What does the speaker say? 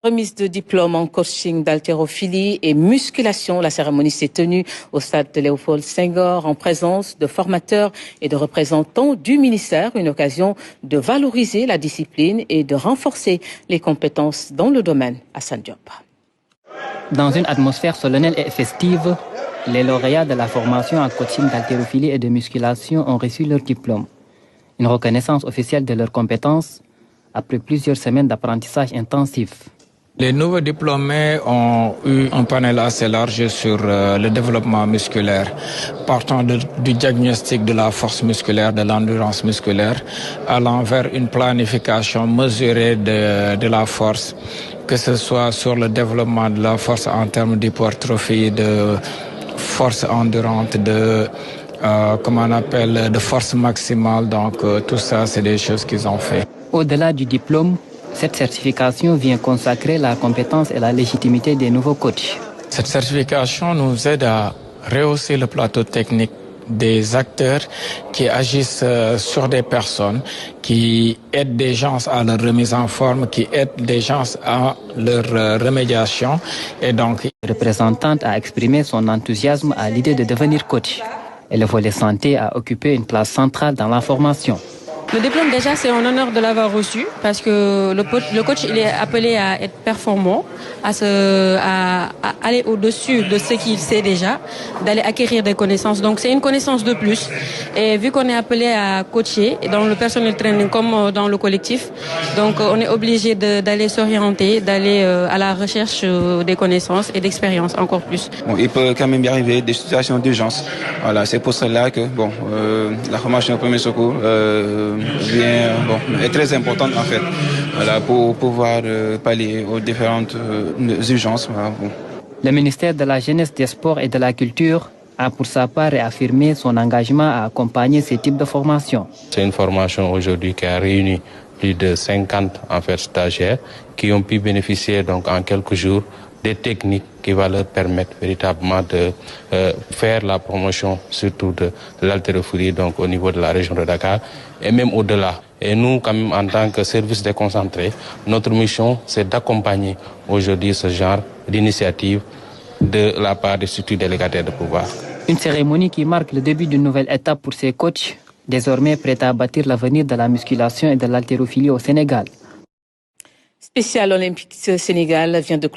Remise de diplôme en coaching d'haltérophilie et musculation. La cérémonie s'est tenue au stade de Léopold Senghor en présence de formateurs et de représentants du ministère. Une occasion de valoriser la discipline et de renforcer les compétences dans le domaine. Hassan Diop. Dans une atmosphère solennelle et festive, les lauréats de la formation en coaching d'haltérophilie et de musculation ont reçu leur diplôme. Une reconnaissance officielle de leurs compétences après plusieurs semaines d'apprentissage intensif. Les nouveaux diplômés ont eu un panel assez large sur le développement musculaire, partant du diagnostic de la force musculaire, de l'endurance musculaire, allant vers une planification mesurée de la force, que ce soit sur le développement de la force en termes d'hypertrophie, de force endurante, de force maximale. Donc tout ça, c'est des choses qu'ils ont fait. Au-delà du diplôme, cette certification vient consacrer la compétence et la légitimité des nouveaux coachs. Cette certification nous aide à rehausser le plateau technique des acteurs qui agissent sur des personnes, qui aident des gens à leur remise en forme, qui aident des gens à leur remédiation. Et donc, la représentante a exprimé son enthousiasme à l'idée de devenir coach. Et le volet santé a occupé une place centrale dans la formation. Le diplôme, déjà, c'est un honneur de l'avoir reçu parce que le coach, il est appelé à être performant, à aller au-dessus de ce qu'il sait déjà, d'aller acquérir des connaissances. Donc, c'est une connaissance de plus. Et vu qu'on est appelé à coacher dans le personnel training comme dans le collectif, donc on est obligé d'aller s'orienter, d'aller à la recherche des connaissances et d'expériences encore plus. Bon, il peut quand même y arriver des situations d'urgence. Voilà, c'est pour cela que la formation au premier secours est très importante en fait, voilà, pour pouvoir pallier aux différentes urgences. Voilà, bon. Le ministère de la Jeunesse, des Sports et de la Culture a pour sa part réaffirmé son engagement à accompagner ces types de formations. C'est une formation aujourd'hui qui a réuni plus de 50 stagiaires qui ont pu bénéficier donc en quelques jours des techniques qui vont leur permettre véritablement de faire la promotion surtout de l'haltérophilie donc au niveau de la région de Dakar et même au-delà. Et nous, quand même, en tant que service déconcentré, notre mission, c'est d'accompagner aujourd'hui ce genre d'initiative de la part des structures délégataires de pouvoir. Une cérémonie qui marque le début d'une nouvelle étape pour ces coachs, désormais prêts à bâtir l'avenir de la musculation et de l'haltérophilie au Sénégal. Spécial Olympique Sénégal vient de